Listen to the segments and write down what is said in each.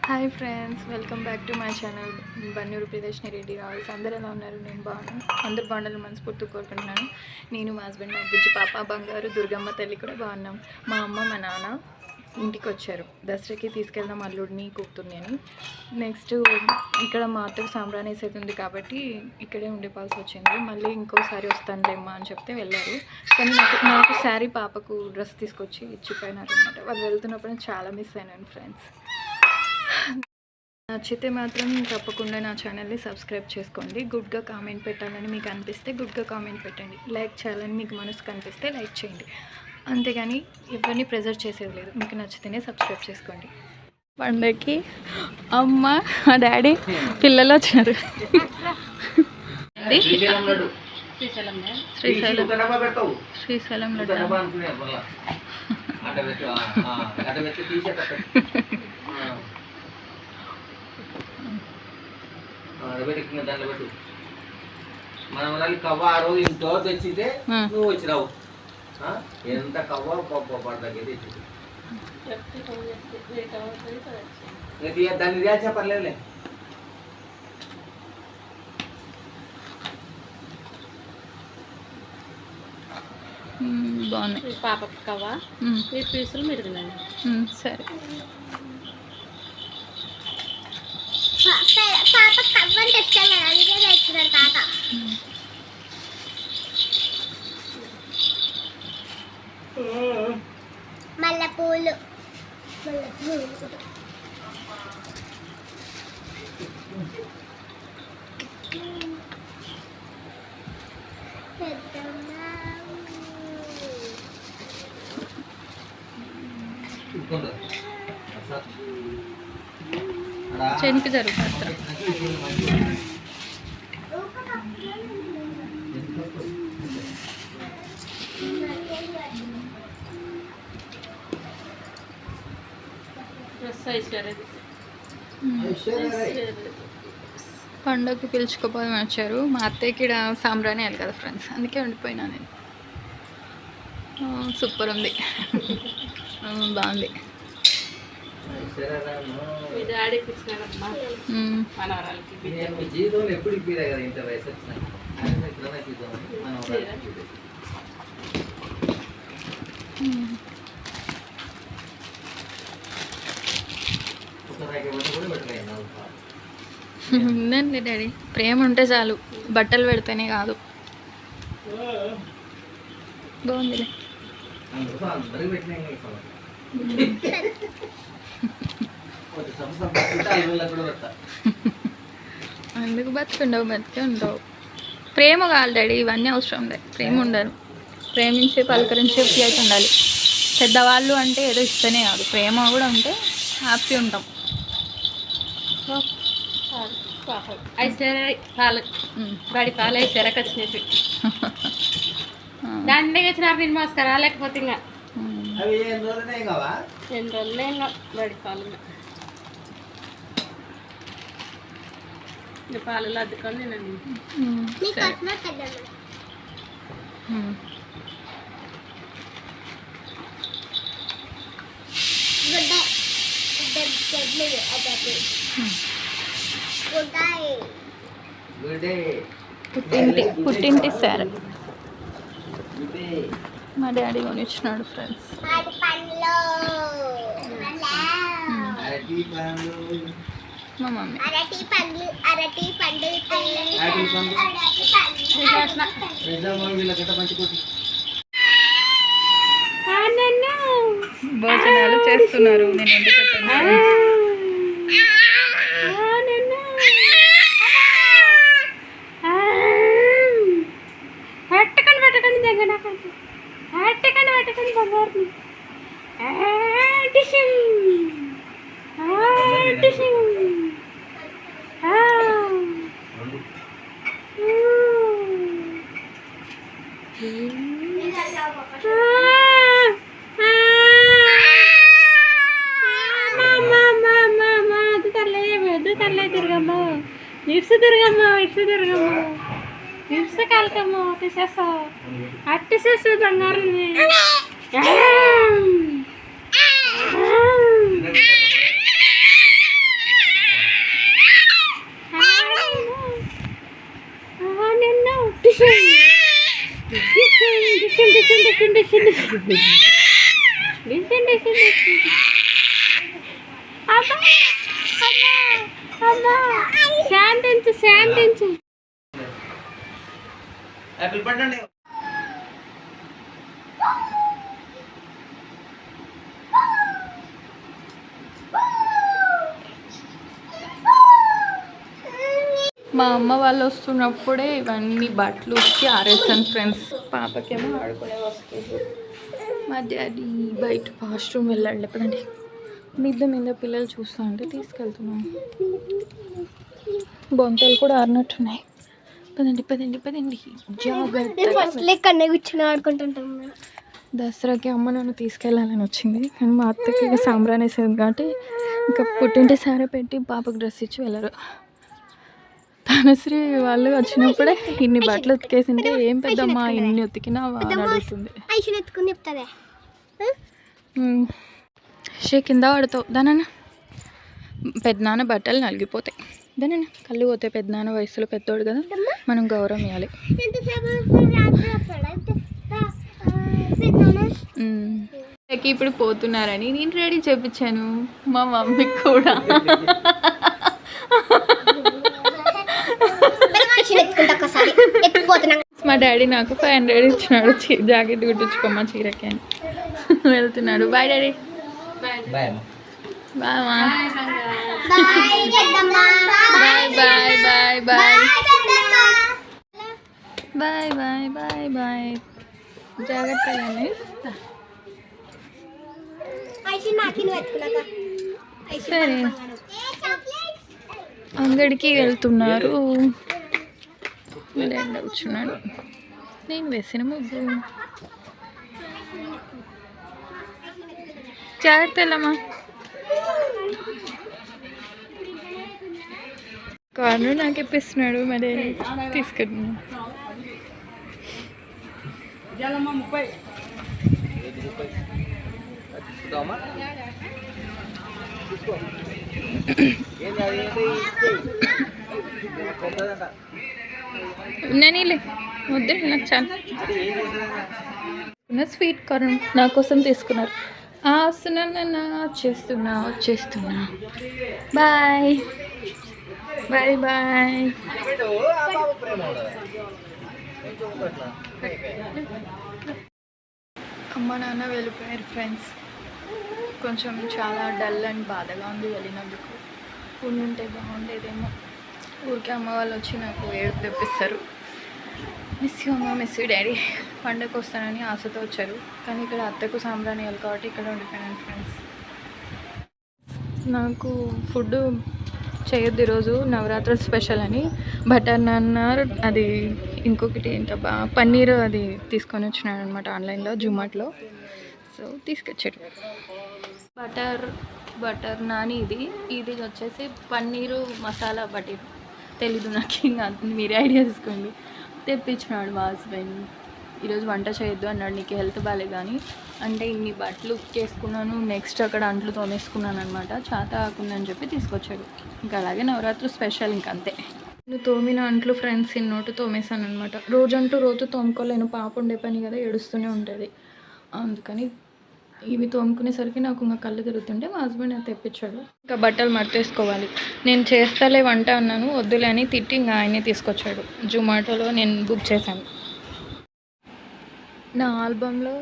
Hi friends, welcome back to my channel Bannur Priyadarshini Reddy రావాల్సి. అందరూ ఎలా ఉన్నారు? నేను బాగున్నాను. అందరూ బాగుండాలని మనస్ఫూర్తిగా కోరుకుంటున్నాను. నేను, మా హస్బెండ్, మా బుజ్జి పాప బంగారు, దుర్గమ్మ తల్లి కూడా బాగున్నాం. మా అమ్మ మా నాన్న ఇంటికి వచ్చారు. దసరాకి తీసుకెళ్దాం అల్లుడిని కూతుర్ని అని. నెక్స్ట్ ఇక్కడ మా అత్తకు సాంబ్రాణి వేసేది కాబట్టి ఇక్కడే ఉండిపోవాల్సి వచ్చింది. మళ్ళీ ఇంకోసారి వస్తానులేమ్మా అని చెప్తే వెళ్ళారు. కానీ నాకు శారీ పాపకు డ్రెస్ తీసుకొచ్చి ఇచ్చిపోయినారు అనమాట. వాళ్ళు వెళ్తున్నప్పుడు చాలా మిస్ అయినాను ఫ్రెండ్స్. నచ్చితే మాత్రం తప్పకుండా నా ఛానల్ని సబ్స్క్రైబ్ చేసుకోండి. గుడ్గా కామెంట్ పెట్టాలని మీకు అనిపిస్తే గుడ్గా కామెంట్ పెట్టండి. లైక్ చేయాలని మీకు మనసు కనిపిస్తే లైక్ చేయండి. అంతేగాని ఎవరిని ప్రెజర్ చేసేది లేదు. మీకు నచ్చితేనే సబ్స్క్రైబ్ చేసుకోండి. పండగకి అమ్మ, మా డాడీ, పిల్లలు వచ్చారు. శ్రీశైలం దాంట్లో పెట్టు. మనం కవ్వ ఆ రోజు ఇంట్లో తెచ్చితే నువ్వు వచ్చినావు. ఎంత కవ్వ పడతాకి తెచ్చింది దాన్ని రియా చెప్పర్లేదులే. బాగున్నాయి. పాపకి కవ్వ ఈ పీసులు మీరు తినండి. సరే. పాప కవ్వని తెచ్చాను, అందుకే తెచ్చినాడు తాత. మల్లెపూలు చెనికి జరుగుతుంది. పండుగకి పిలుచుకోపోయి వచ్చారు. మా అత్తయ్యకి ఇక్కడ సాంబ్రాణి వేయాలి కదా ఫ్రెండ్స్, అందుకే ఉండిపోయినా నేను. సూపర్ ఉంది. బాగుంది. జీవితంలో ఎప్పుడు ఇప్పిరా కదా ఇంత వయసు వచ్చిన ఉందండి డాడీ. ప్రేమ ఉంటే చాలు, బట్టలు పెడితేనే కాదు. బాగుందిలే. అందుకు బతుకుండవు, బతికే ఉండవు. ప్రేమ కావాలి డాడీ, ఇవన్నీ అవసరం లేదు. ప్రేమ ఉండదు. ప్రేమించే పలకరించే అయితే ఉండాలి. పెద్దవాళ్ళు అంటే ఏదో ఇస్తేనే కాదు, ప్రేమ కూడా ఉంటే హ్యాపీ ఉంటాం. పాలు బడి పాలు అయితే వచ్చినట్టు దాంట్లో వచ్చినారు. నేను మోసుకరా లేకపోతే ఇంకా ఎన్ని రోజులే ఇంకా బడి పాలు పాలలో అద్దుకొని తినండి. పుట్టింటి సార్ మా డాడీ కొనిచ్చినాడు ఫ్రెండ్స్. మా మమ్మీ భోజనాలు చేస్తున్నారు. నేను ఎందుకు పెట్టాను? పెట్టకండి దగ్గర పెట్టకండి బంగారు తిరగమ్మ ఇడ్సు కాలకమ్మ అట్టేసేసు బంగారు. శాంతించు శాంతించు. యాపిల్ పండండి. మా అమ్మ వాళ్ళు వస్తున్నప్పుడే ఇవన్నీ బట్టలు ఉతికి ఆరేసాను ఫ్రెండ్స్. పాపకేమో ఆడుకునే వస్తువులు. మా డాడీ బయట వాష్రూమ్ వెళ్ళాడు. ఎప్పుడండి మిద్ద మీద పిల్లలు చూస్తూ ఉంటే తీసుకెళ్తున్నాం. బొంతలు కూడా ఆరినట్టున్నాయి. పదండి పదండి పదండి జాగ్రత్త. కూర్చొని ఆడుకుంటుంటాం. దసరాకి అమ్మ నన్ను తీసుకెళ్ళాలని వచ్చింది, కానీ మా అత్తకి ఇక సాంబ్రాన్ వేసేది కాబట్టి ఇంకా పుట్టింటి సారే పెట్టి పాపకు డ్రెస్ ఇచ్చి వెళ్ళరు. తనశ్రీ వాళ్ళు వచ్చినప్పుడే ఇన్ని బట్టలు ఉతికేసింటే ఏం పెద్దమ్మా ఇన్ని ఉతికినా అని అడుగుతుంది. కింద పడతావు దానన్న. పెద్దనాన్న బట్టలు నలిగిపోతాయి. దానన్న కళ్ళు పోతాయి. పెద్దనాన్న వయసులో పెద్దోడు కదా, మనం గౌరవం ఇవ్వాలి. ఇప్పుడు పోతున్నారని నేను రెడీ చేయించాను. మా మమ్మీ కూడా మా డాడీ నాకు 500 ఇచ్చినాడు. జాకెట్ కుట్టించుకోమ్మా చీరకి అని వెళ్తున్నాడు. Bye daddy. బాయ్ బాయ్ మా. Bye bye bye bye bye bye bye bye. జాగ్రత్తగానే. సరే అంగడికి వెళ్తున్నారు. కూర్చున్నాడు. నేను వేసిన ముగ్గు. జాగ్రత్త వెళ్ళమ్మా. కారు నాకు ఇప్పిస్తున్నాడు మరి తీసుకెళ్ళి. నేనే వద్దు నాకు చాలా స్వీట్ కార్న్ నా కోసం తీసుకున్నారు. వస్తున్నా వచ్చేస్తున్నా. Bye bye bye. అమ్మ నాన్న వెళ్ళిపోయారు ఫ్రెండ్స్. కొంచెం చాలా డల్ అండ్ బాధగా ఉంది వెళ్ళినందుకు. ఉంటే బాగుండేదేమో. ఊరికే అమ్మ వాళ్ళు వచ్చి నాకు ఏడుపు తెప్పిస్తారు. మిస్ యూ అమ్మ, మిస్ యూ డాడీ. పండగకు వస్తానని ఆశతో వచ్చారు, కానీ ఇక్కడ అత్తకు సాంబ్రాణియాలు కాబట్టి ఇక్కడ ఉండిపోయాను ఫ్రెండ్స్. నాకు ఫుడ్ చేయొద్దు ఈరోజు నవరాత్రులు స్పెషల్ అని బటర్ నాన్, అది ఇంకొకటి ఏంటబ్బా పన్నీర్ అది తీసుకొని వచ్చినాడు అనమాట ఆన్లైన్లో జొమాటోలో. సో తీసుకొచ్చాడు బటర్ నాన్. ఇది వచ్చేసి పన్నీరు మసాలా బట్టి తెలీదు నాకు, ఇంకా మీరే ఐడియా తీసుకోండి. తెప్పించినాడు మా హస్బెండ్. ఈరోజు వంట చేయొద్దు అన్నాడు, నీకు హెల్త్ బాగాలేదు కానీ. అంటే ఇన్ని బట్టలు ఉతికేసుకున్నాను, నెక్స్ట్ అక్కడ అంట్లు తోమేసుకున్నాను అనమాట. చేత కాకుందని చెప్పి తీసుకొచ్చాడు. ఇంకా అలాగే నవరాత్రి స్పెషల్ ఇంకంతే. నేను తోమిన అంట్లు ఫ్రెండ్స్ ఇన్నోటు తోమేశాను అనమాట. రోజు తోముకోలేను, పాప ఉండే పని కదా, ఏడుస్తూనే ఉంటుంది. అందుకని ఇవి తోముకునేసరికి నాకు ఇంకా కళ్ళు తిరుగుతుంటే మా హస్బెండ్ అది తెప్పించాడు. ఇంకా బట్టలు మడతేసుకోవాలి. నేను చేస్తాలే వంట అన్నాను, వద్దులే అని తిట్టి ఇంకా ఆయనే తీసుకొచ్చాడు. జొమాటోలో నేను బుక్ చేశాను. నా ఆల్బంలో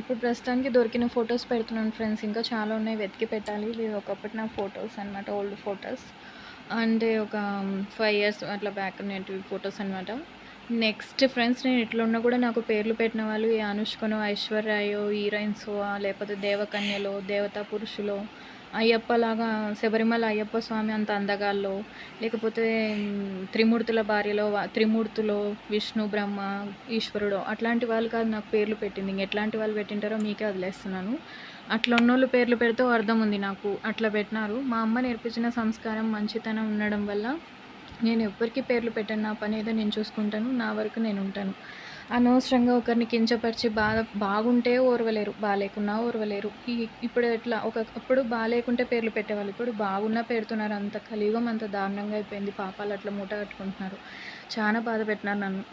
ఇప్పుడు ప్రస్తుతానికి దొరికిన ఫొటోస్ పెడుతున్నాను ఫ్రెండ్స్. ఇంకా చాలా ఉన్నాయి, వెతికి పెట్టాలి. ఇవి ఒకప్పటి నా ఫొటోస్ అనమాట, ఓల్డ్ ఫొటోస్. అంటే ఒక 5 years అట్లా బ్యాక్ ఉన్నట్టు ఫొటోస్ అనమాట. నెక్స్ట్ ఫ్రెండ్స్ నేను ఇట్లా ఉన్నా కూడా నాకు పేర్లు పెట్టిన వాళ్ళు ఏ అనుష్కనో, ఐశ్వర్యాయో, హీరోయిన్సో, లేకపోతే దేవకన్యలో, దేవతా పురుషులో, అయ్యప్పలాగా శబరిమల అయ్యప్ప స్వామి అంత అందగాల్లో, లేకపోతే త్రిమూర్తుల భార్యలో త్రిమూర్తులో విష్ణు, బ్రహ్మ, ఈశ్వరుడు అట్లాంటి వాళ్ళు కాదు నాకు పేర్లు పెట్టింది. ఇంక ఎట్లాంటి వాళ్ళు పెట్టింటారో మీకే వదిలేస్తున్నాను. అట్లా ఉన్నోళ్ళు పేర్లు పెడితే అర్థం ఉంది నాకు. అట్లా పెట్టినారు. మా అమ్మ నేర్పించిన సంస్కారం, మంచితనం ఉండడం వల్ల నేను ఎవ్వరికి పేర్లు పెట్టాను. నా పని ఏదో నేను చూసుకుంటాను, నా వరకు నేను ఉంటాను. అనవసరంగా ఒకరిని కించపరిచి బాగుంటే ఓర్వలేరు, బాగాలేకున్నా ఓర్వలేరు. ఇప్పుడు ఎట్లా ఒకప్పుడు బాగాలేకుంటే పేర్లు పెట్టేవాళ్ళు, ఇప్పుడు బాగున్నా పెడుతున్నారు. అంత కలియుగం అంత దారుణంగా అయిపోయింది. పాపాలు అట్లా మూట కట్టుకుంటున్నారు. చాలా బాధ పెట్టినారు నన్ను.